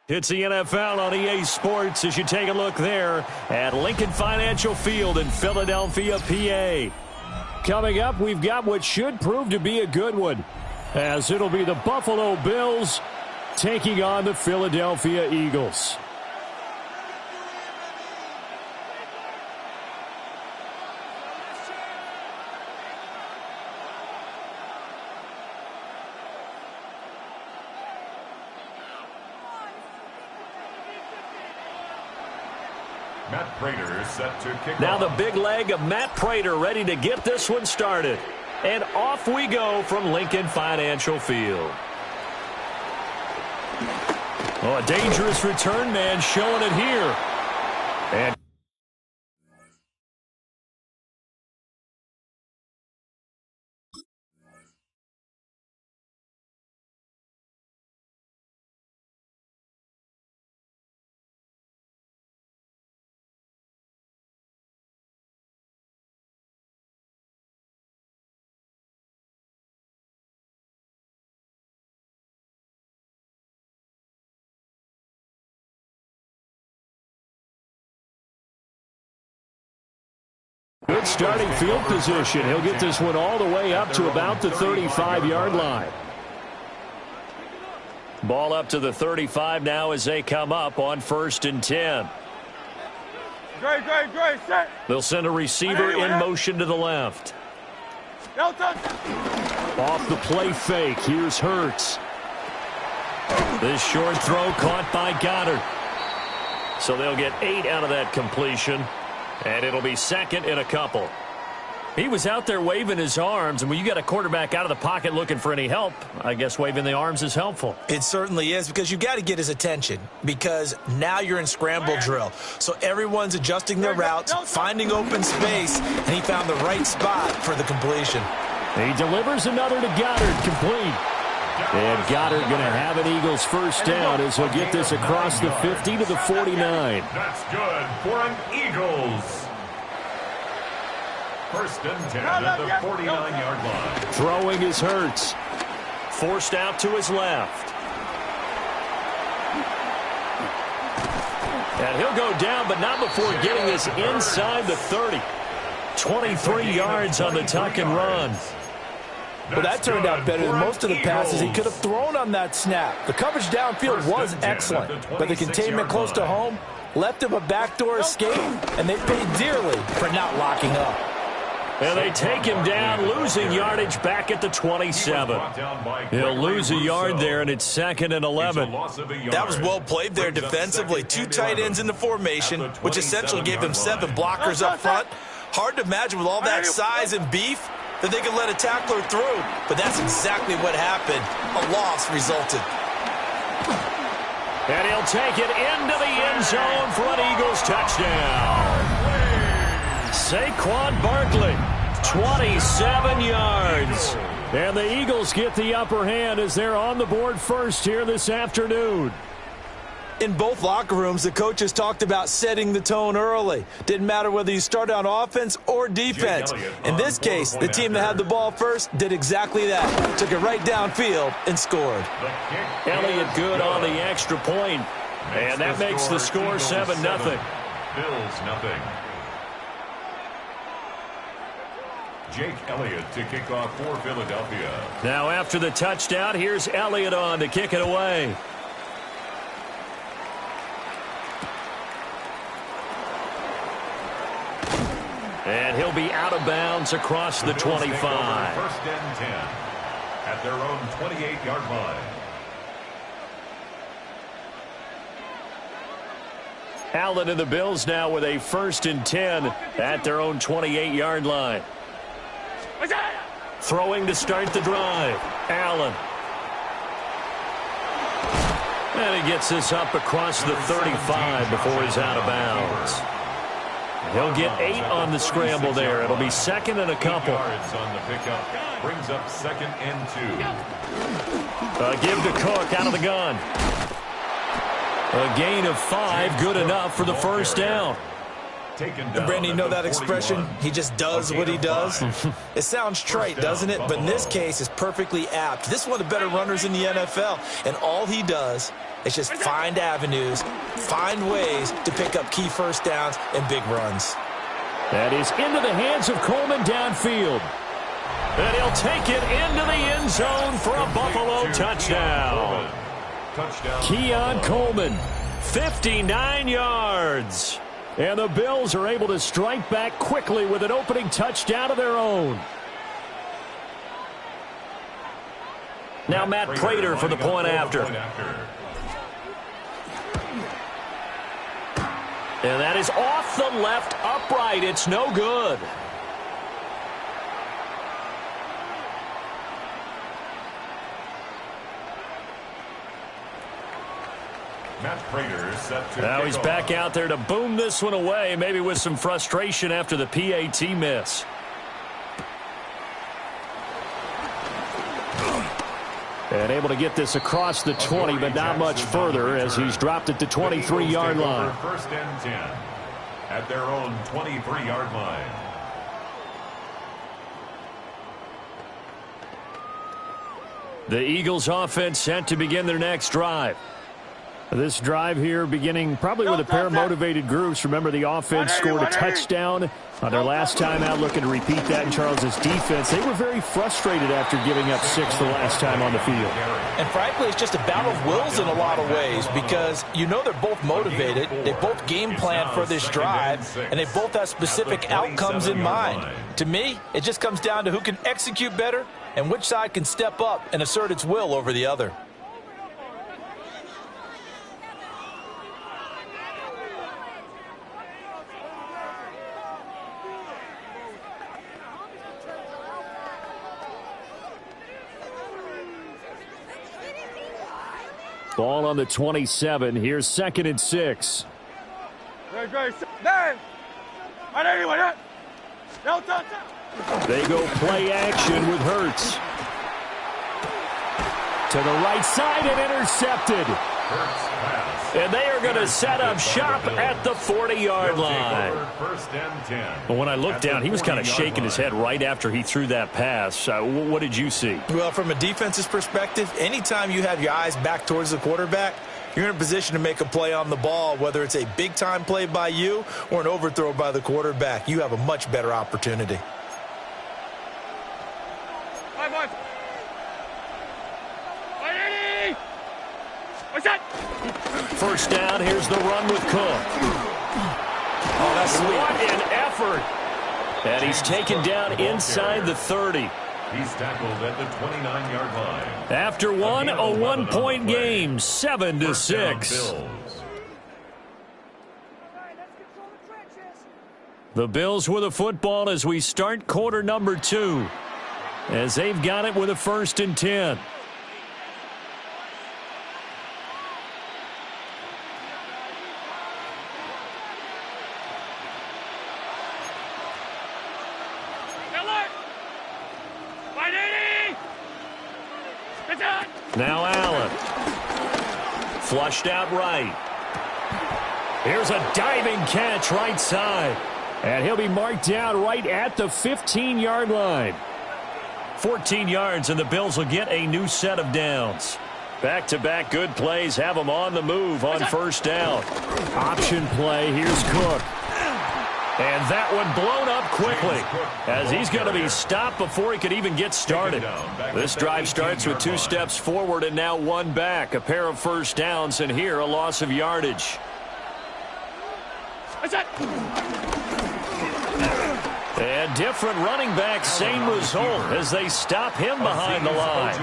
It's the NFL on EA Sports as you take a look there at Lincoln Financial Field in Philadelphia, PA. Coming up, we've got what should prove to be a good one, as it'll be the Buffalo Bills taking on the Philadelphia Eagles. Matt Prater set to kick now off. The big leg of Matt Prater ready to get this one started. And off we go from Lincoln Financial Field. Oh, a dangerous return man showing it here. And good starting field position. He'll get this one all the way up to about the 35-yard line. Ball up to the 35 now as they come up on 1st and 10. Great, set. They'll send a receiver in motion to the left. Off the play fake. Here's Hurts. This short throw caught by Goddard. So they'll get 8 out of that completion. And it'll be second in a couple. He was out there waving his arms, and when you got a quarterback out of the pocket looking for any help, I guess waving the arms is helpful. It certainly is, because you got to get his attention, because now you're in scramble drill. So everyone's adjusting their routes, finding open space, and he found the right spot for the completion. He delivers another to Goddard, complete. And Goddard going to have an Eagles first down as he'll get this across the 50 to the 49. That's good for an Eagles. 1st and 10 at the 49-yard line. Throwing is Hurts. Forced out to his left. And he'll go down, but not before getting this inside the 30. 23 yards on the tuck and run. Well, that turned out better than most of the passes he could have thrown on that snap. The coverage downfield was excellent, but the containment close to home left him a backdoor escape, and they paid dearly for not locking up. And they take him down, losing yardage back at the 27. He'll lose a yard there, and it's 2nd and 11. That was well played there defensively. 2 tight ends in the formation, which essentially gave them 7 blockers up front. Hard to imagine with all that size and beef that they could let a tackler through, but that's exactly what happened. A loss resulted. And he'll take it into the end zone for an Eagles touchdown. Saquon Barkley, 27 yards. And the Eagles get the upper hand as they're on the board first here this afternoon. In both locker rooms, the coaches talked about setting the tone early. Didn't matter whether you started on offense or defense. In this case, the team that had the ball first did exactly that. Took it right downfield and scored. Elliott good on the extra point. And that makes the score 7-0. Bills nothing. Jake Elliott to kick off for Philadelphia. Now after the touchdown, here's Elliott on to kick it away. And he'll be out of bounds across the 25. 1st and 10 at their own 28-yard line. Allen and the Bills now with a 1st and 10 at their own 28-yard line. Throwing to start the drive. Allen. And he gets this up across the 35 before he's out of bounds. He'll get 8 on the scramble there. It'll be 2nd and a couple. 8 yards on the pickup. Brings up 2nd and 2. Give to Cook out of the gun. A gain of 5, good enough for the first down. Taken down. Brandy, you know that expression? He just does what he does? It sounds trite, doesn't it? But in this case, it's perfectly apt. This is one of the better runners in the NFL, and all he does is just find avenues, find ways to pick up key first downs and big runs. That is into the hands of Coleman downfield. And he'll take it into the end zone for a Buffalo touchdown. Keon Coleman, 59 yards. And the Bills are able to strike back quickly with an opening touchdown of their own. Now Matt Prater for the point after. And that is off the left upright. It's no good. Matt Prater set to now he's back out there to boom this one away, maybe with some frustration after the PAT miss. And able to get this across the 20, but not much further as he's dropped it to 23-yard line. First and 10 at their own 23-yard line. The Eagles offense set to begin their next drive. This drive here beginning probably with a pair of motivated groups. Remember, the offense scored a touchdown on their last time out, looking to repeat that in Charles's defense. They were very frustrated after giving up 6 the last time on the field. And frankly, it's just a battle of wills in a lot of ways because you know they're both motivated, they both game plan for this drive, and they both have specific outcomes in mind. To me, it just comes down to who can execute better and which side can step up and assert its will over the other. Ball on the 27. Here's 2nd and 6. They go play action with Hurts. To the right side and intercepted. And they are going to set up shop at the 40-yard line. Well, when I looked down, he was kind of shaking his head right after he threw that pass. What did you see? Well, from a defense's perspective, anytime you have your eyes back towards the quarterback, you're in a position to make a play on the ball, whether it's a big-time play by you or an overthrow by the quarterback. You have a much better opportunity. First down, here's the run with Cook. Oh, that's sweet. What an effort. And he's taken down inside the 30. He's tackled at the 29-yard line. After one, a one-point game, 7-6. The Bills with a football as we start quarter number 2. As they've got it with a 1st and 10. Now Allen. Flushed out right. Here's a diving catch right side. And he'll be marked down right at the 15-yard line. 14 yards, and the Bills will get a new set of downs. Back-to-back good plays have them on the move on first down. Option play. Here's Cook. And that one blown up quickly as he's going to be stopped before he could even get started. This drive starts with 2 steps forward and now 1 back. A pair of first downs, and here a loss of yardage. And different running back, same result as they stop him behind the line.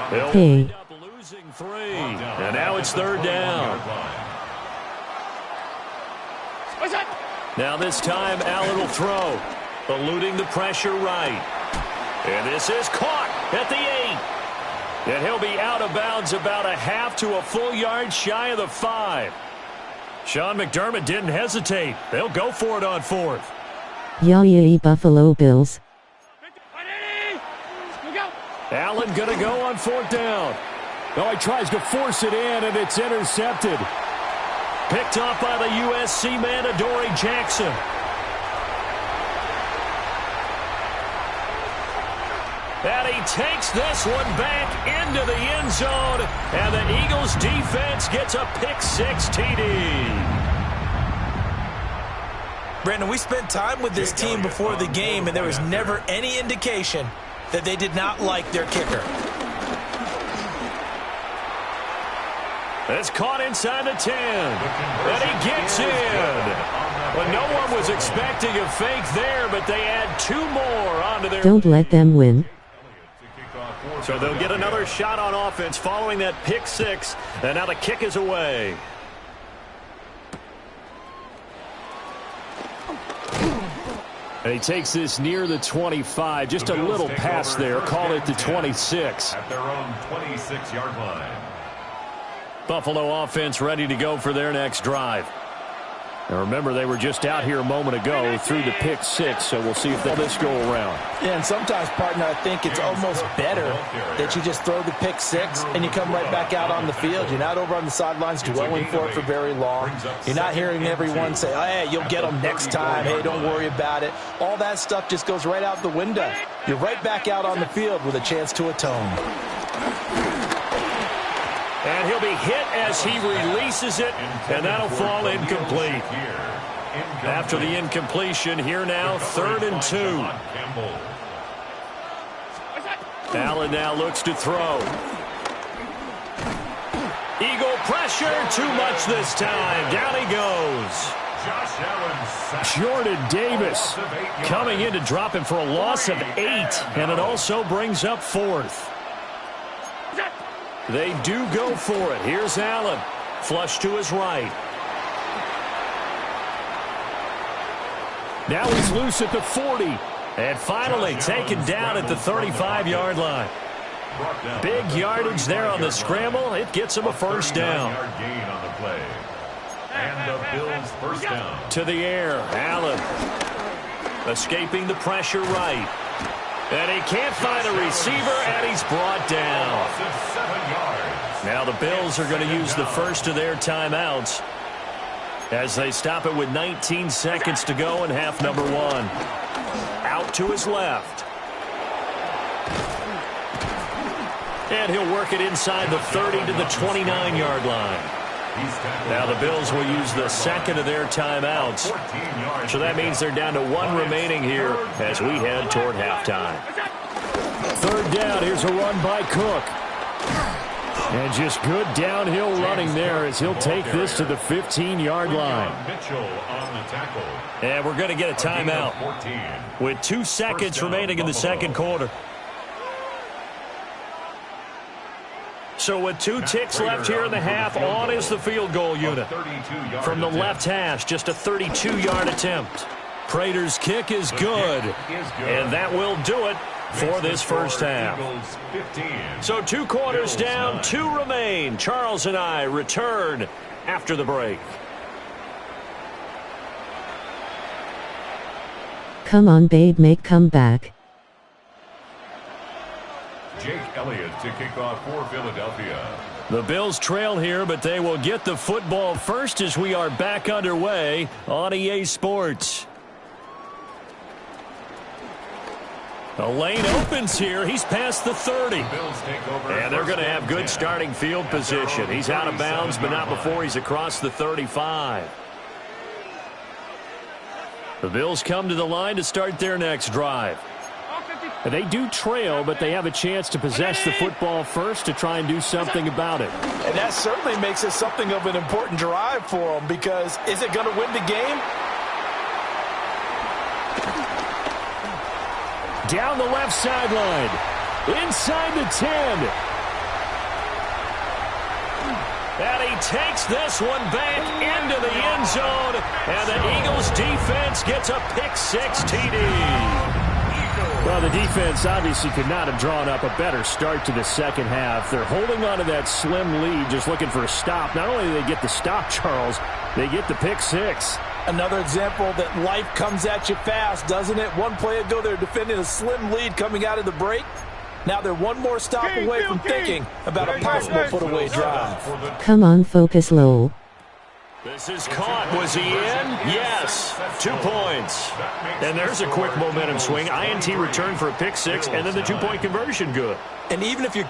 They'll end up losing 3, and now it's 3rd down. Now this time, Allen will throw, eluding the pressure right. And this is caught at the 8. And he'll be out of bounds about a half to a full yard shy of the 5. Sean McDermott didn't hesitate. They'll go for it on 4th. Yay, Buffalo Bills. Allen going to go on 4th down. Oh, he tries to force it in, and it's intercepted. Picked off by the USC man, Adoree Jackson. And he takes this one back into the end zone. And the Eagles defense gets a pick-6 TD. Brandon, we spent time with this team before the game, and there was never any indication that they did not like their kicker. It's caught inside the 10. And he gets in. Well, no one was expecting a fake there, but they add 2 more onto their... Don't let them win. So they'll get another shot on offense following that pick-6. And now the kick is away. And he takes this near the 25. Just a little pass there. Call it the 26. At their own 26-yard line. Buffalo offense ready to go for their next drive. Now remember, they were just out here a moment ago through the pick-6, so we'll see if this go around. Yeah, and sometimes, partner, I think it's almost better that you just throw the pick-6 and you come right back out on the field. You're not over on the sidelines dwelling for it for very long. You're not hearing everyone say, oh, hey, you'll get them next time. Hey, don't worry about it. All that stuff just goes right out the window. You're right back out on the field with a chance to atone. And he'll be hit as he releases it, and that'll fall incomplete. After the incompletion, here now, 3rd and 2. Allen now looks to throw. Eagle pressure, too much this time. Down he goes. Jordan Davis coming in to drop him for a loss of 8, and it also brings up 4th. They do go for it. Here's Allen. Flush to his right. Now he's loose at the 40. And finally taken down at the 35-yard line. Big yardage there on the scramble. It gets him a first down. And the Bills first down. To the air. Allen escaping the pressure right. And he can't find a receiver, and he's brought down. Now the Bills are going to use the first of their timeouts as they stop it with 19 seconds to go in half number 1. Out to his left. And he'll work it inside the 30 to the 29-yard line. Now the Bills will use the second of their timeouts. So that means they're down to 1 remaining here as we head toward halftime. 3rd down. Here's a run by Cook. And just good downhill running there as he'll take this to the 15-yard line. And we're going to get a timeout with 2 seconds remaining in the second quarter. So with 2 ticks left here in the half, on is the field goal unit. From the left hash, just a 32-yard attempt. Prater's kick is good. And that will do it for this first half. So 2 quarters down, 2 remain. Charles and I return after the break. Come on, babe, make comeback. Jake Elliott to kick off for Philadelphia. The Bills trail here, but they will get the football first as we are back underway on EA Sports. The lane opens here. He's past the 30. And they're going to have good starting field position. He's out of bounds, but not before he's across the 35. The Bills come to the line to start their next drive. They do trail, but they have a chance to possess the football first to try and do something about it. And that certainly makes it something of an important drive for them, because is it going to win the game? Down the left sideline. Inside the 10. And he takes this one back into the end zone. And the Eagles defense gets a pick-6 TD. Well, the defense obviously could not have drawn up a better start to the second half. They're holding on to that slim lead, just looking for a stop. Not only do they get the stop, Charles, they get the pick-6. Another example that life comes at you fast, doesn't it? One play ago, they're defending a slim lead coming out of the break. Now they're one more stop away from thinking about a possible put-away drive. Come on, focus, Lowell. This is caught. Was he in? Yes. 2 points. And there's a quick momentum swing. INT return for a pick six, and then the 2-point conversion good. And even if you're...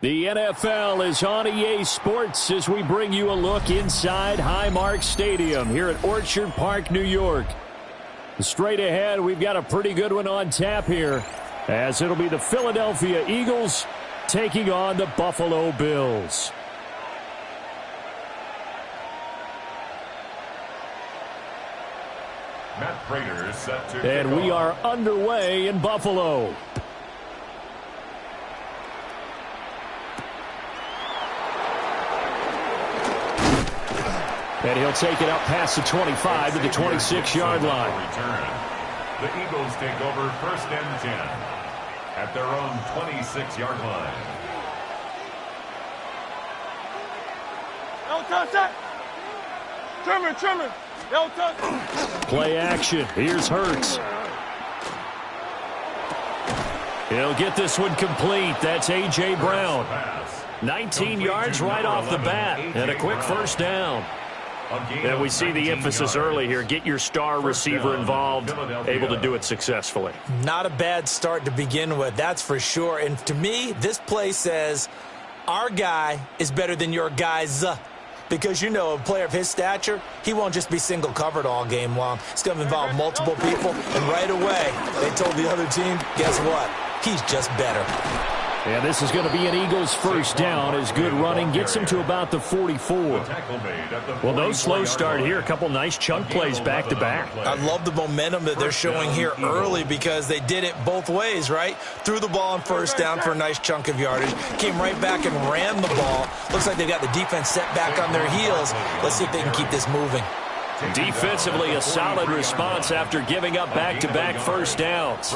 The NFL is on EA Sports as we bring you a look inside Highmark Stadium here at Orchard Park, New York. Straight ahead, we've got a pretty good one on tap here, as it'll be the Philadelphia Eagles taking on the Buffalo Bills. Matt Prater is set to And we are underway in Buffalo. And he'll take it up past the 25 to the 26-yard line. The Eagles take over 1st and 10 at their own 26-yard line. No touch that. Trimmer. No touch. Play action. Here's Hurts. He'll get this one complete. That's A.J. Brown. 19 yards right off the bat. And a quick first down. And we see the emphasis early here. Get your star receiver involved, able to do it successfully. Not a bad start to begin with, that's for sure. And to me, this play says our guy is better than your guys. Because, you know, a player of his stature, he won't just be single covered all game long. It's going to involve multiple people. And right away, they told the other team, guess what? He's just better. And this is going to be an Eagles first down as good running gets him to about the 44. Well, no slow start here. A couple nice chunk plays back-to-back. I love the momentum that they're showing here early because they did it both ways, right? Threw the ball on first down for a nice chunk of yardage. Came right back and ran the ball. Looks like they've got the defense set back on their heels. Let's see if they can keep this moving. Defensively, a solid response after giving up back-to-back first downs.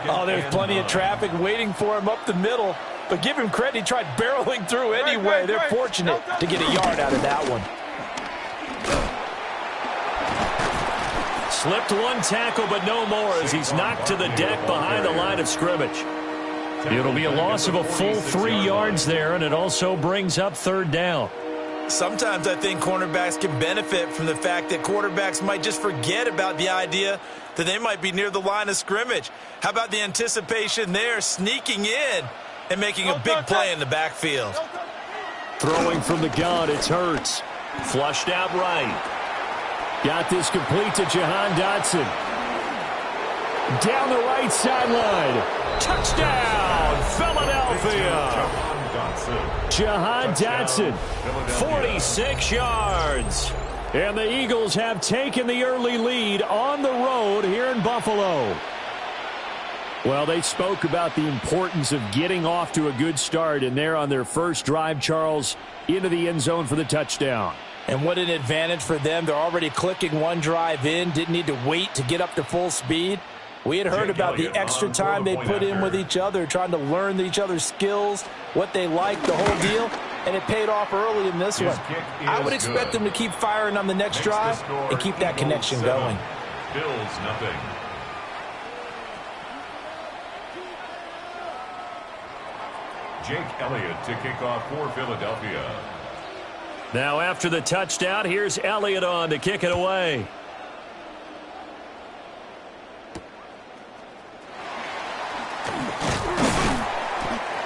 Oh, there's plenty of traffic waiting for him up the middle. But give him credit, he tried barreling through anyway. They're fortunate to get a yard out of that one. Slipped one tackle, but no more as he's knocked to the deck behind the line of scrimmage. It'll be a loss of a full 3 yards there, and it also brings up third down. Sometimes I think cornerbacks can benefit from the fact that quarterbacks might just forget about the idea that they might be near the line of scrimmage. How about the anticipation there, sneaking in and making a big play in the backfield? Throwing from the gun, it's Hurts. Flushed out right. Got this complete to Jahan Dotson. Down the right sideline. Touchdown, Philadelphia. Jahan Dotson, 46 yards. And the Eagles have taken the early lead on the road here in Buffalo. Well, they spoke about the importance of getting off to a good start, and they're on their first drive, Charles, into the end zone for the touchdown. And what an advantage for them. They're already clicking one drive in, didn't need to wait to get up to full speed. We had heard about the extra time they put in with each other, trying to learn each other's skills, what they like, the whole deal, and it paid off early in this one. I would expect them to keep firing on the next drive and keep that connection going. Bills nothing. Jake Elliott to kick off for Philadelphia. Now after the touchdown, here's Elliott on to kick it away.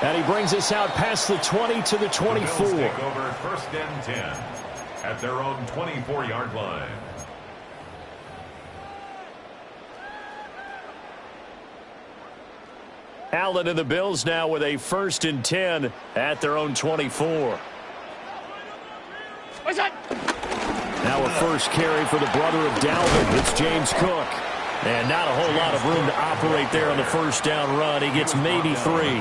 And he brings us out past the 20 to the 24. The Bills take over first and 10 at their own 24-yard line. Allen and the Bills now with a first and 10 at their own 24. Now a first carry for the brother of Dalvin. It's James Cook. And not a whole lot of room to operate there on the first down run. He gets maybe 3.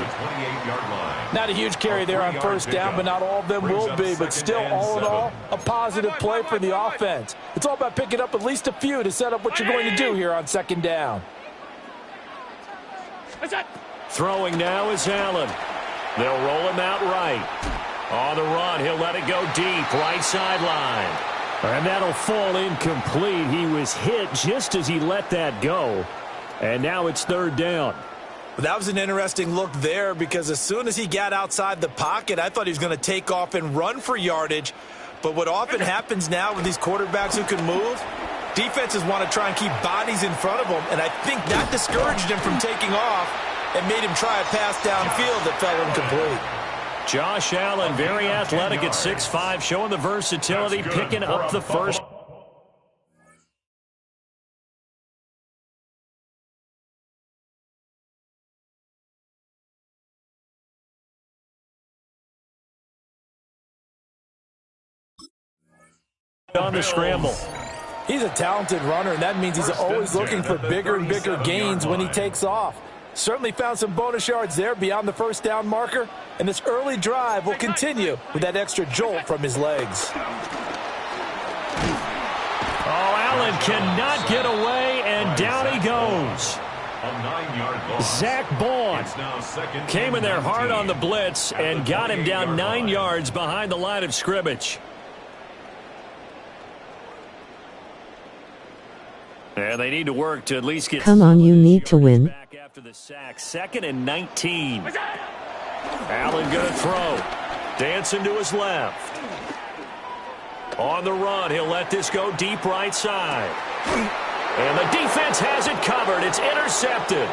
Not a huge carry there on first down, but not all of them will be. But still, all in all, a positive play for the offense. It's all about picking up at least a few to set up what you're going to do here on second down. Throwing now is Allen. They'll roll him out right. On the run, he'll let it go deep, right sideline. And that'll fall incomplete. He was hit just as he let that go. And now it's third down. That was an interesting look there because as soon as he got outside the pocket, I thought he was going to take off and run for yardage. But what often happens now with these quarterbacks who can move, defenses want to try and keep bodies in front of them. And I think that discouraged him from taking off and made him try a pass downfield that fell incomplete. Josh Allen, very athletic at 6'5", showing the versatility, picking up the first. On the scramble. He's a talented runner, and that means he's always looking for bigger and bigger gains when he takes off. Certainly found some bonus yards there beyond the first down marker, and this early drive will continue with that extra jolt from his legs. Oh, Allen cannot get away, and down he goes. Zach Bond came in there hard on the blitz and got him down 9 yards behind the line of scrimmage. And they need to work to at least get. Come on, you need to win. Back after the sack. 2nd and 19. Allen going to throw. Dancing to his left. On the run, he'll let this go deep right side. And the defense has it covered. It's intercepted.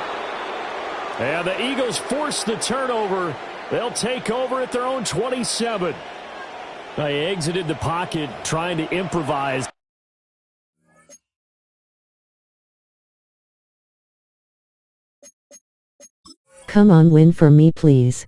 And the Eagles force the turnover. They'll take over at their own 27. They exited the pocket trying to improvise. Come on, win for me, please.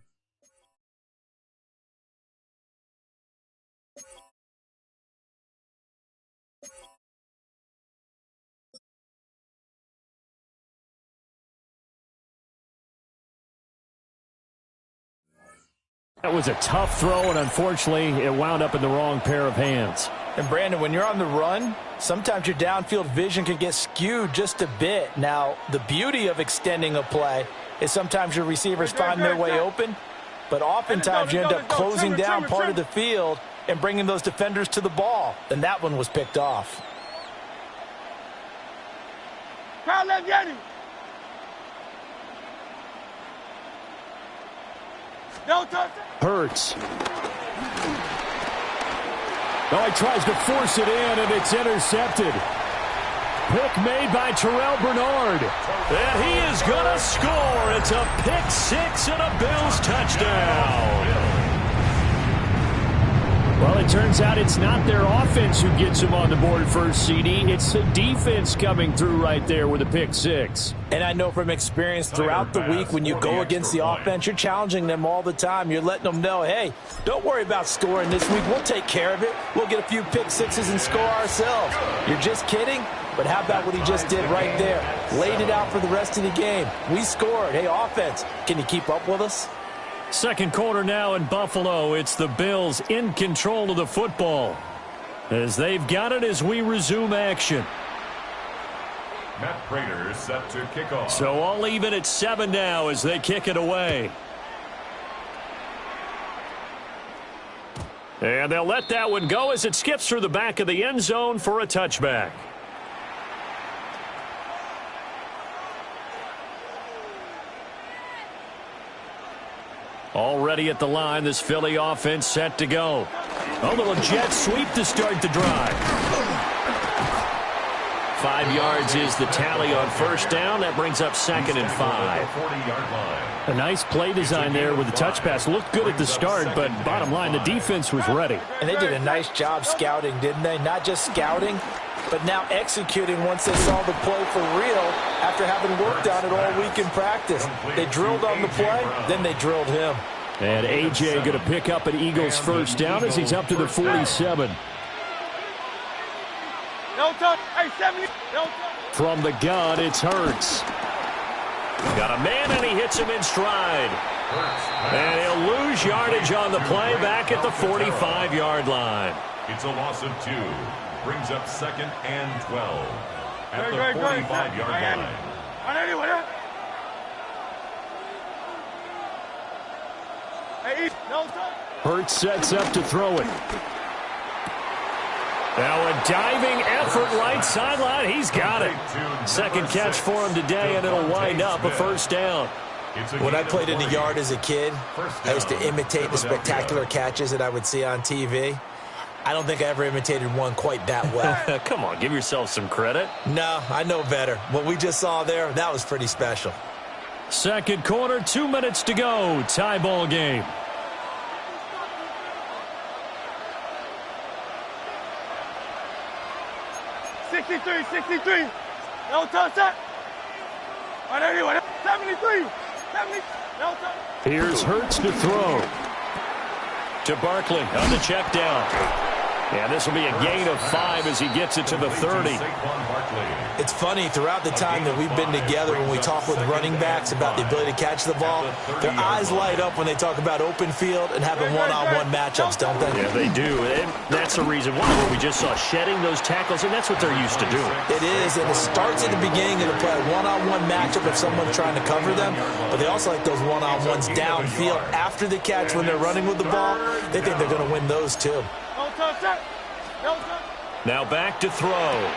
That was a tough throw, and unfortunately, it wound up in the wrong pair of hands. And, Brandon, when you're on the run, sometimes your downfield vision can get skewed just a bit. Now, the beauty of extending a play is sometimes your receivers find their way open, but oftentimes you end up closing down part of the field and bringing those defenders to the ball. And that one was picked off. Hurts. Oh, he tries to force it in, and it's intercepted. Pick made by Terrell Bernard. And he is going to score. It's a pick six and a Bills touchdown. Well, it turns out it's not their offense who gets them on the board first, CD. It's the defense coming through right there with a pick six. And I know from experience throughout the week, when you go against the offense, you're challenging them all the time. You're letting them know, hey, don't worry about scoring this week. We'll take care of it. We'll get a few pick sixes and score ourselves. You're just kidding? But how about what he just did right there? Laid it out for the rest of the game. We scored. Hey, offense, can you keep up with us? Second quarter now in Buffalo. It's the Bills in control of the football as they've got it as we resume action. Matt Prater set to kick off. So all even at 7 now as they kick it away. And they'll let that one go as it skips through the back of the end zone for a touchback. Already at the line, this Philly offense set to go. A little jet sweep to start the drive. 5 yards is the tally on first down. That brings up 2nd and 5. A nice play design there with the touch pass. Looked good at the start, but bottom line, the defense was ready. And they did a nice job scouting, didn't they? Not just scouting, but now executing once they saw the play for real after having worked on it all week in practice. They drilled on the play, then they drilled him. And A.J. going to pick up an Eagles first down as he's up to the 47. From the gun, it's Hurts. Got a man, and he hits him in stride. And he'll lose yardage on the play back at the 45-yard line. It's a loss of 2. Brings up 2nd and 12 at the 45-yard line. Hurts sets up to throw it. Now a diving effort right sideline. He's got it. Second catch for him today, and it'll wind up a first down. When I played in the yard as a kid, I used to imitate the spectacular catches that I would see on TV. I don't think I ever imitated one quite that well. Come on, give yourself some credit. No, I know better. What we just saw there, that was pretty special. Second quarter, 2 minutes to go. Tie ball game. No touchdown. 73. Here's Hurts to throw. To Barkley on the check down. And this will be a gain of 5 as he gets it to the 30. It's funny, throughout the time that we've been together, when we talk with running backs about the ability to catch the ball, their eyes light up when they talk about open field and having one-on-one matchups, don't they? Yeah, they do. And that's the reason why we just saw shedding those tackles, and that's what they're used to doing. It is, and it starts at the beginning of the play, one-on-one matchup if someone's trying to cover them, but they also like those one-on-ones downfield after the catch when they're running with the ball. They think they're going to win those too. Now back to throw.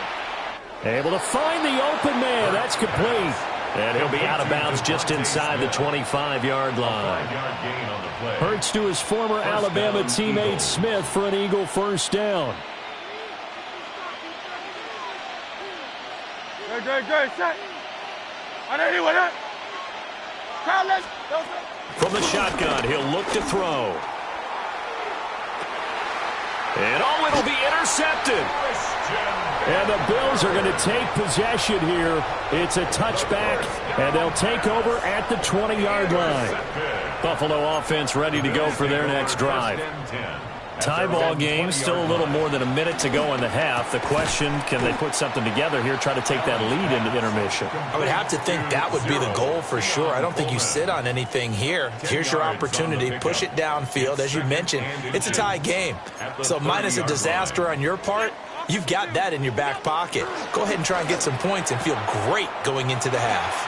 Able to find the open man. That's complete. And he'll be out of bounds just inside the 25-yard line. Hurts to his former Alabama teammate Smith for an Eagle first down. Good. Set. From the shotgun, he'll look to throw. And it'll be intercepted. And the Bills are going to take possession here. It's a touchback, and they'll take over at the 20-yard line. Buffalo offense ready to go for their next drive. Tie ball game, still a little more than a minute to go in the half. The question, can they put something together here, try to take that lead into intermission? I would have to think that would be the goal for sure. I don't think you sit on anything here. Here's your opportunity. Push it downfield. As you mentioned, it's a tie game. So minus a disaster on your part, you've got that in your back pocket. Go ahead and try and get some points and feel great going into the half.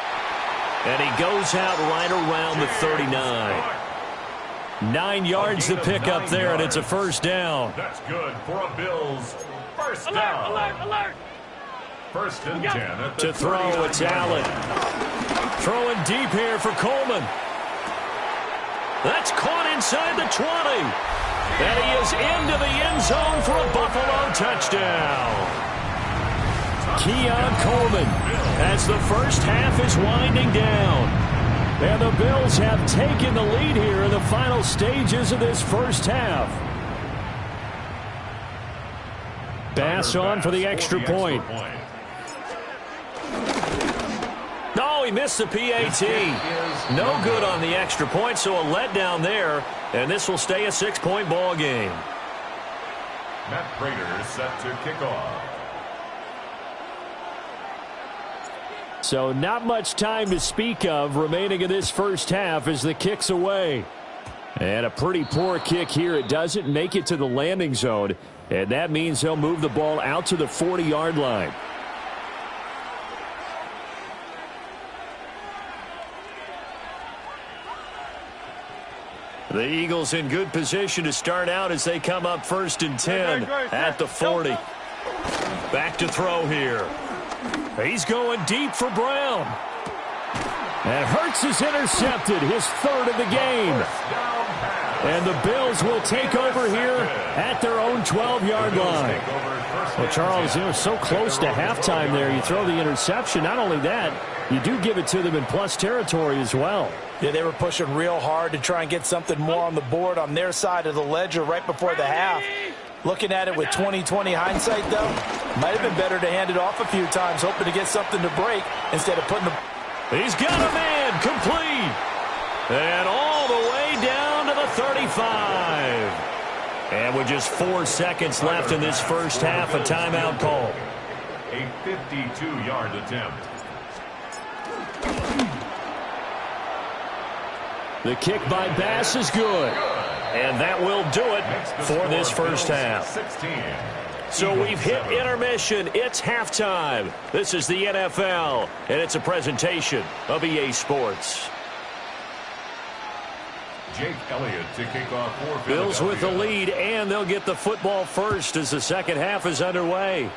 And he goes out right around the 39. 9 yards to pick up there, and it's a first down. That's good for a Bills first down. Alert. First and 10 at the To throw, it's Allen. Throwing deep here for Coleman. That's caught inside the 20. And he is into the end zone for a Buffalo touchdown. Keon Coleman as the first half is winding down. And the Bills have taken the lead here in the final stages of this first half. Bass on for the extra point. No, he missed the PAT. No good on the extra point, so a letdown there, and this will stay a 6-point ball game. Matt Prater set to kick off. So not much time to speak of remaining in this first half as the kick's away. And a pretty poor kick here. It doesn't make it to the landing zone, and that means he'll move the ball out to the 40-yard line. The Eagles in good position to start out as they come up 1st and 10 at the 40. Back to throw here. He's going deep for Brown. And Hurts is intercepted, his 3rd of the game. And the Bills will take over here at their own 12-yard line. Well, Charles, it was so close to halftime there. You throw the interception. Not only that, you do give it to them in plus territory as well. Yeah, they were pushing real hard to try and get something more on the board on their side of the ledger right before the half. Looking at it with 20/20 hindsight, though, might have been better to hand it off a few times, hoping to get something to break instead of putting the... He's got a man complete. And all the way down to the 35. And with just 4 seconds left in this first half, a timeout call. A 52-yard attempt. The kick by Bass is good. And that will do it for this first half. 16. So we've hit intermission. It's halftime. This is the NFL, and it's a presentation of EA Sports. Jake Elliott to kick off for Bills Philadelphia. with the lead, and they'll get the football first as the second half is underway.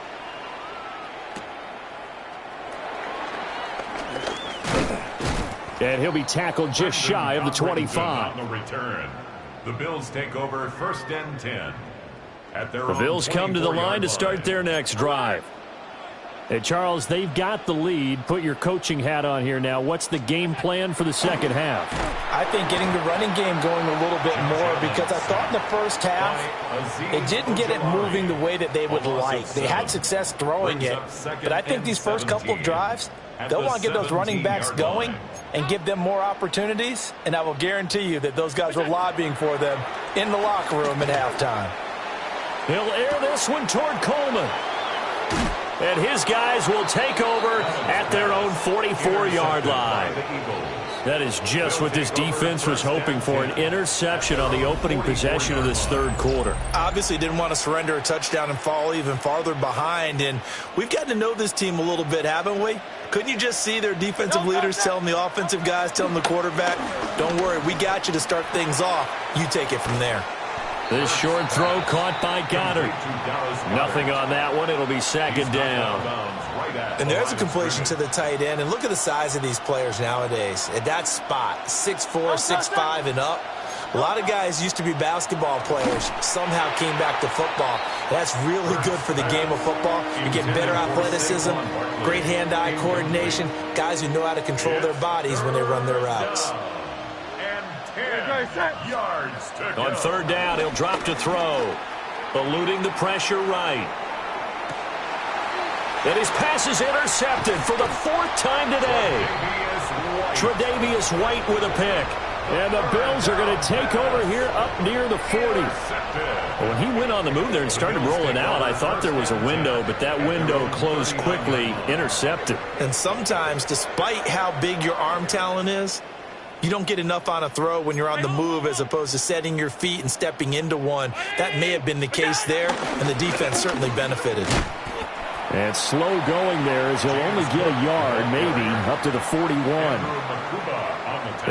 And he'll be tackled just shy of the 25. On the return. The Bills take over 1st and 10. At their The Bills come to the line to start their next drive. And Charles, they've got the lead. Put your coaching hat on here now. What's the game plan for the second half? I think getting the running game going a little bit more, because I thought in the first half it didn't get it moving the way that they would like. They had success throwing it, but I think these first couple of drives, they'll want to get those running backs going and give them more opportunities, and I will guarantee you that those guys were lobbying for them in the locker room at halftime. He'll air this one toward Coleman. And his guys will take over at their own 44-yard line. That is just what this defense was hoping for, an interception on the opening possession of this third quarter. Obviously didn't want to surrender a touchdown and fall even farther behind, and we've gotten to know this team a little bit, haven't we? Couldn't you just see their defensive leaders telling the offensive guys, telling the quarterback, don't worry, we got you to start things off. You take it from there. This short throw caught by Goddard. Nothing on that one. It'll be second down. And there's a completion to the tight end. And look at the size of these players nowadays. At that spot, 6'4", 6'5", and up. A lot of guys used to be basketball players, somehow came back to football. That's really good for the game of football. You get better athleticism, great hand-eye coordination, guys who know how to control their bodies when they run their routes. Yards to go. On third down, he'll drop to throw. Eluding the pressure right. And his pass is intercepted for the 4th time today. Tre'Davious White with a pick. And the Bills are going to take over here up near the 40. When he went on the move there and started rolling out, I thought there was a window, but that window closed quickly, intercepted. And sometimes, despite how big your arm talent is, you don't get enough on a throw when you're on the move as opposed to setting your feet and stepping into one. That may have been the case there, and the defense certainly benefited. And slow going there as he'll only get a yard, maybe, up to the 41.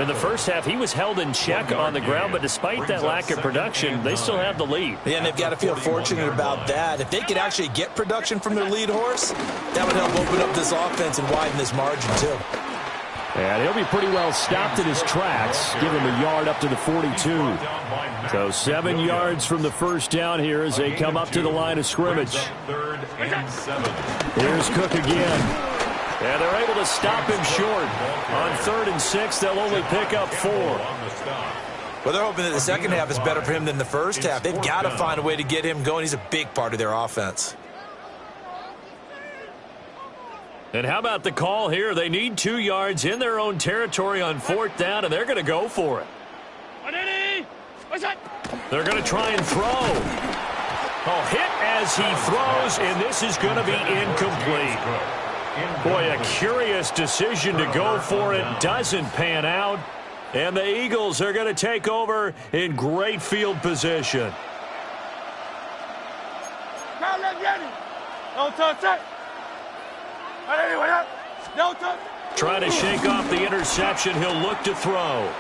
In the first half, he was held in check on the ground, but despite that lack of production, they still have the lead. Yeah, and they've got to feel fortunate about that. If they could actually get production from their lead horse, that would help open up this offense and widen this margin, too. And he'll be pretty well stopped in his tracks. Give him a yard up to the 42. So 7 yards from the first down here as they come up to the line of scrimmage. Here's Cook again. And they're able to stop him short. On 3rd and 6, they'll only pick up 4. Well, they're hoping that the second half is better for him than the first half. They've got to find a way to get him going. He's a big part of their offense. And how about the call here? They need 2 yards in their own territory on 4th down, and they're going to go for it. They're going to try and throw. Oh, hit as he throws, and this is going to be incomplete. Boy, a curious decision to go for it. Doesn't pan out. And the Eagles are going to take over in great field position. Trying to shake off the interception. He'll look to throw.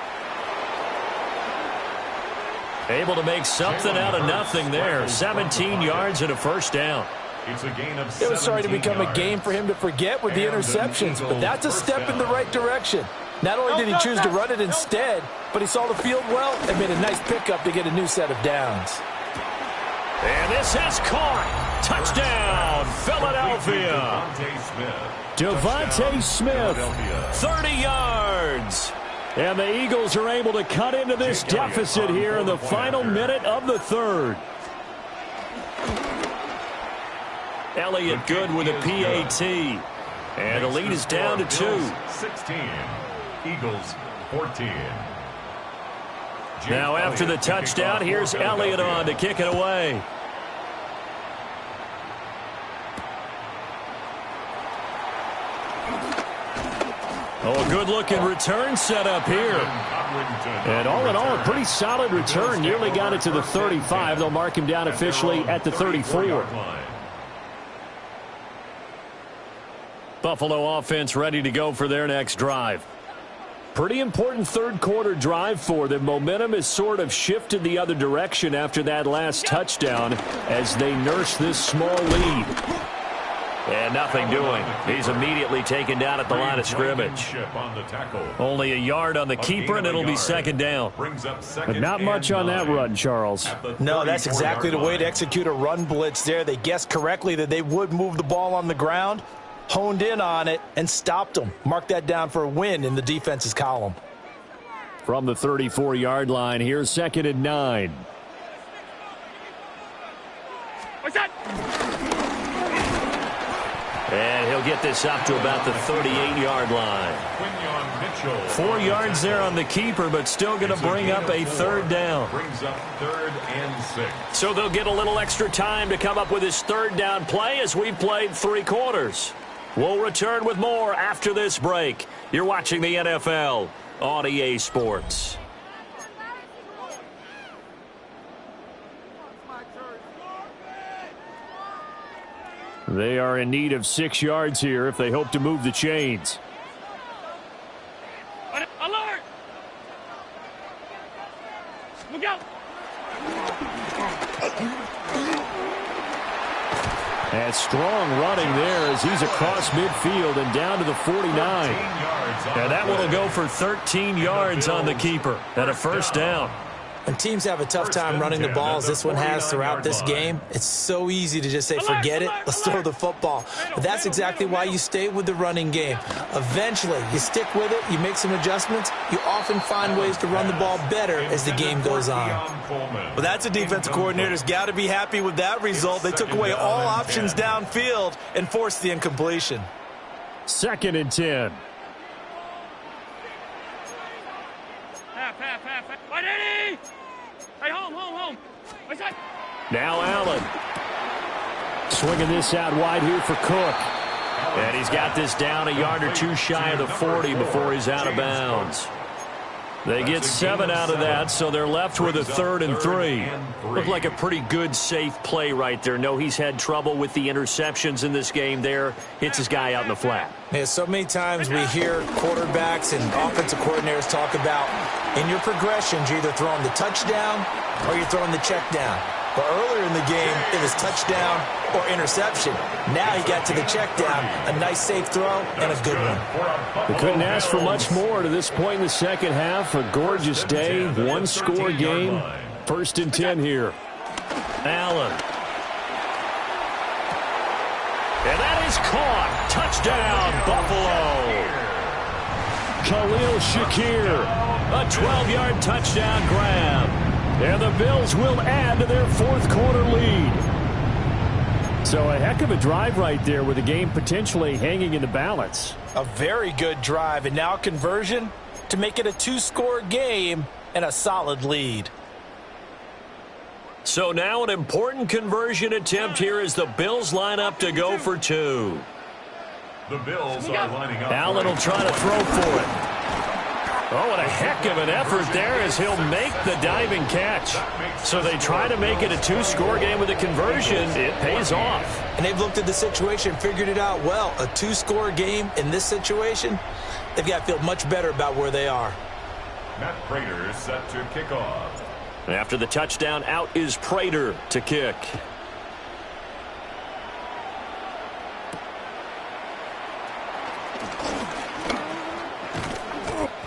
Able to make something out of nothing there. 17 yards and a first down. It's a gain of 17 It was starting to become yards. a game for him to forget with the interceptions, but that's a step in the right direction. Not only did he choose to run it instead, but he saw the field well and made a nice pickup to get a new set of downs. And this is caught. Touchdown, Philadelphia. Devontae Smith, 30 yards. And the Eagles are able to cut into this deficit here in the final minute of the 3rd. Elliott good with a PAT. And the lead is down to 2. 16. Eagles 14. Now after the touchdown, here's Elliott on to kick it away. Oh, a good-looking return set up here. And all in all, a pretty solid return. Nearly got it to the 35. They'll mark him down officially at the 34. Buffalo offense ready to go for their next drive. Pretty important third-quarter drive for them. Momentum has sort of shifted the other direction after that last touchdown as they nurse this small lead. And nothing doing. He's immediately taken down at the line of scrimmage. Only a yard on the keeper, and it'll be 2nd down. But not much on that run, Charles. No, that's exactly the way to execute a run blitz there. They guessed correctly that they would move the ball on the ground, honed in on it, and stopped them. Mark that down for a win in the defense's column. From the 34-yard line, here's 2nd and 9. What's that? And he'll get this up to about the 38-yard line. 4 yards there on the keeper, but still going to bring up a 3rd down. Brings up 3rd and 6. So they'll get a little extra time to come up with his 3rd down play as we've played 3 quarters. We'll return with more after this break. You're watching the NFL on EA Sports. They are in need of 6 yards here if they hope to move the chains. Alert! Look out! And strong running there as he's across midfield and down to the 49. And that one will go for 13 yards on the keeper and a 1st down. When teams have a tough time running the ball, as this one has throughout this game, it's so easy to just say, forget it, let's throw the football. But that's exactly why you stay with the running game. Eventually, you stick with it, you make some adjustments, you often find ways to run the ball better as the game goes on. Well, that's a defensive coordinator's got to be happy with that result. They took away all options downfield and forced the incompletion. 2nd and 10. Half. Right, Eddie! Hey, home. What's that? Now Allen. Swinging this out wide here for Cook. And he's got this down a yard or 2 shy of the 40 before he's out of bounds. They get 7 out of that, so they're left with a 3rd and 3. Looked like a pretty good, safe play right there. No, he's had trouble with the interceptions in this game there. Hits his guy out in the flat. Yeah, so many times we hear quarterbacks and offensive coordinators talk about in your progressions, you're either throwing the touchdown or you're throwing the check down. But earlier in the game, it was touchdown or interception. Now he got to the check down, a nice safe throw, and a good one. They couldn't ask for much more to this point in the second half. A gorgeous day, 1-score game. 1st and 10 here. Allen. And that is caught. Touchdown, Buffalo. Khalil Shakir. A 12-yard touchdown grab. And the Bills will add to their 4th quarter lead. So a heck of a drive right there with the game potentially hanging in the balance. A very good drive, and now conversion to make it a two-score game and a solid lead. So now an important conversion attempt here as the Bills line up to go for two. The Bills are lining up. Allen will try to throw for it. Oh, what a heck of an effort there as he'll make the diving catch. So they try to make it a two-score game with a conversion. It pays off. And they've looked at the situation, figured it out well. A two-score game in this situation, they've got to feel much better about where they are. Matt Prater is set to kick off. After the touchdown, out is Prater to kick.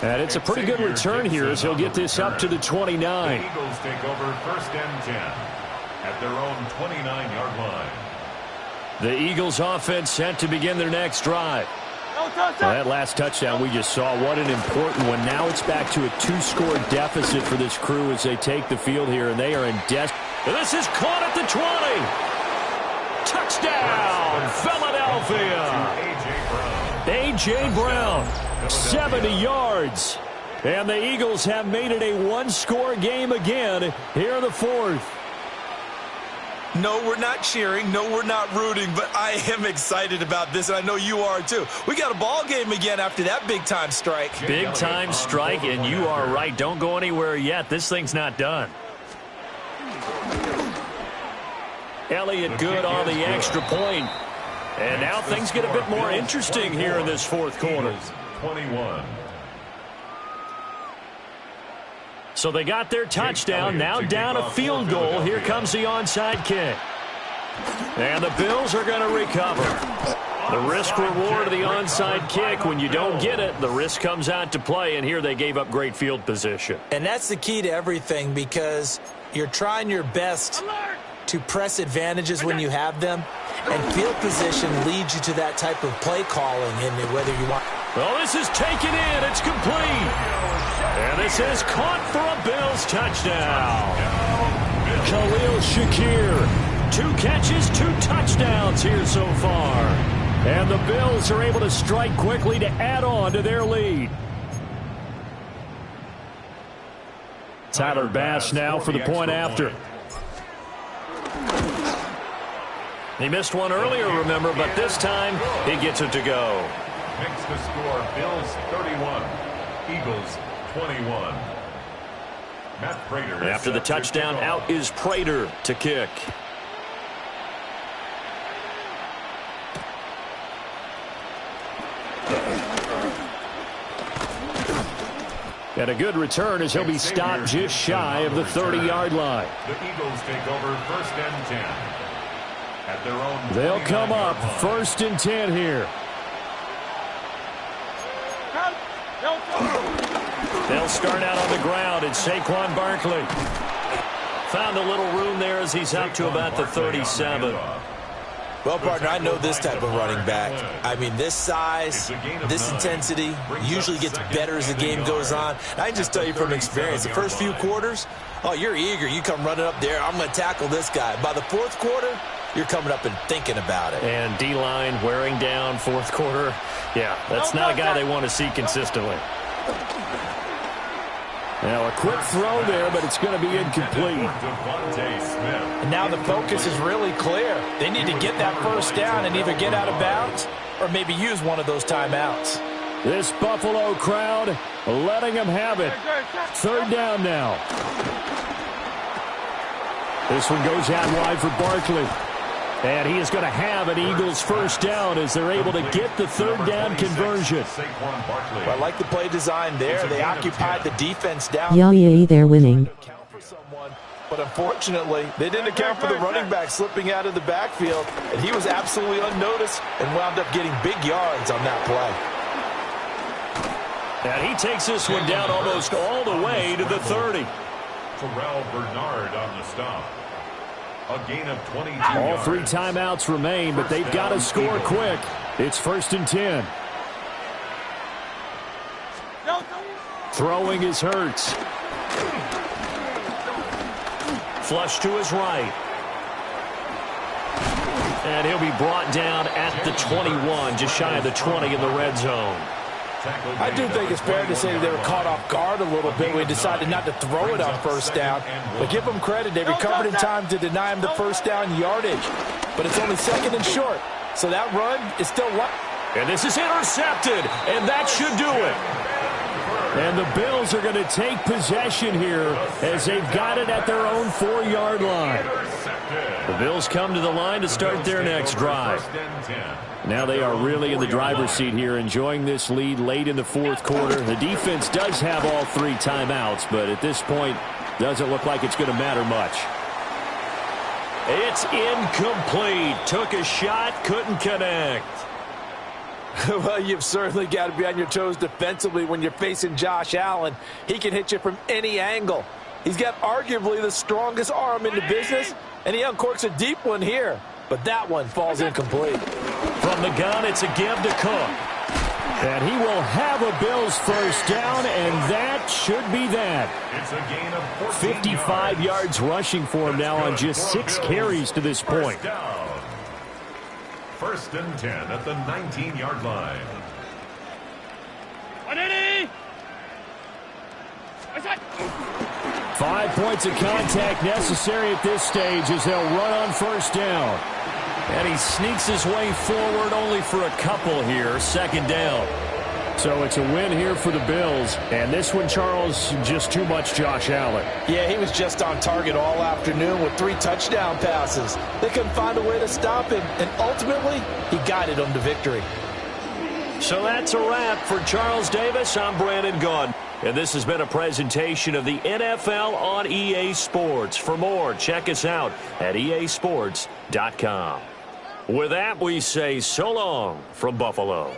And it's a pretty good return here as he'll get this up to the 29. The Eagles take over 1st and 10 at their own 29-yard line. The Eagles offense set to begin their next drive. Well, that last touchdown we just saw, what an important one. Now it's back to a two-score deficit for this crew as they take the field here, and they are in This is caught at the 20. Touchdown, Philadelphia. A.J. Brown, 70 yards. And the Eagles have made it a one-score game again here in the fourth. No, we're not cheering. No, we're not rooting, but I am excited about this, and I know you are too. We got a ball game again after that big-time strike. Big-time strike, and you are right. Don't go anywhere yet. This thing's not done. Elliott good on the extra point. And now things get a bit more interesting here in this fourth quarter. 21. So they got their touchdown, now down a field goal. Here comes the onside kick. And the Bills are going to recover. The risk-reward of the onside kick, when you don't get it, the risk comes out to play, and here they gave up great field position. And that's the key to everything, because you're trying your best to press advantages when you have them, and field position leads you to that type of play calling, and whether you want... Well, this is taken in. It's complete. And this is caught for a Bills touchdown. Khalil Shakir, 2 catches, 2 touchdowns here so far. And the Bills are able to strike quickly to add on to their lead. Tyler Bass now for the point after. He missed one earlier, remember, but this time he gets it to go. Makes the score Bills 31, Eagles 21. Matt Prater. After the touchdown, out is Prater to kick. And a good return as he'll be stopped just shy of the 30-yard line. The Eagles take over 1st and 10 at their own. They'll come up 1st and 10 here. They'll start out on the ground. It's Saquon Barkley. Found a little room there as he's up to about the 37. Well, partner, I know this type of running back. I mean, this size, this intensity usually gets better as the game goes on. And I can just tell you from experience, the first few quarters, oh, you're eager. You come running up there, I'm going to tackle this guy. By the fourth quarter, you're coming up and thinking about it. And D-line wearing down fourth quarter. Yeah, that's not a guy they want to see consistently. Now a quick throw there, but it's going to be incomplete. And now the focus is really clear. They need to get that first down and either get out of bounds or maybe use one of those timeouts. This Buffalo crowd letting them have it. 3rd down now. This one goes out wide for Barkley. And he is going to have an Eagles first down as they're able to get the 3rd down conversion. Well, I like the play design there. They occupied the defense down. Yeah, they're winning. But unfortunately, they didn't account for the running back slipping out of the backfield, and he was absolutely unnoticed and wound up getting big yards on that play. And he takes this one down almost all the way to the 30. Terrell Bernard on the stop. A gain of 22 All yards. 3 timeouts remain, but they've got to score quick. It's 1st and 10. Throwing is Hurts. Flush to his right. And he'll be brought down at the 21, just shy of the 20 in the red zone. I do think it's fair to say that they were caught off guard a little bit when we decided not to throw it on first down. But give them credit. They recovered in time to deny him the first down yardage. But it's only second and short. So that run is still one. And this is intercepted, and that should do it. And the Bills are going to take possession here as they've got it at their own 4-yard line. The Bills come to the line to start their next drive. Now they are really in the driver's seat here, enjoying this lead late in the fourth quarter. The defense does have all 3 timeouts, but at this point, doesn't look like it's going to matter much. It's incomplete. Took a shot, couldn't connect. Well, you've certainly got to be on your toes defensively when you're facing Josh Allen. He can hit you from any angle. He's got arguably the strongest arm in the business, and he uncorks a deep one here. But that one falls incomplete. From the gun, it's a give to Cook. And he will have a Bills first down, and that should be that. It's a gain of 55 yards rushing for him now on just 6 carries to this point. First and 10 at the 19-yard line. 180! 5 points of contact necessary at this stage as they'll run on first down. And he sneaks his way forward only for a couple here, second down. So it's a win here for the Bills. And this one, Charles, just too much Josh Allen. Yeah, he was just on target all afternoon with 3 touchdown passes. They couldn't find a way to stop him, and ultimately, he guided them to victory. So that's a wrap for Charles Davis. I'm Brandon Gaudin. And this has been a presentation of the NFL on EA Sports. For more, check us out at easports.com. With that, we say so long from Buffalo.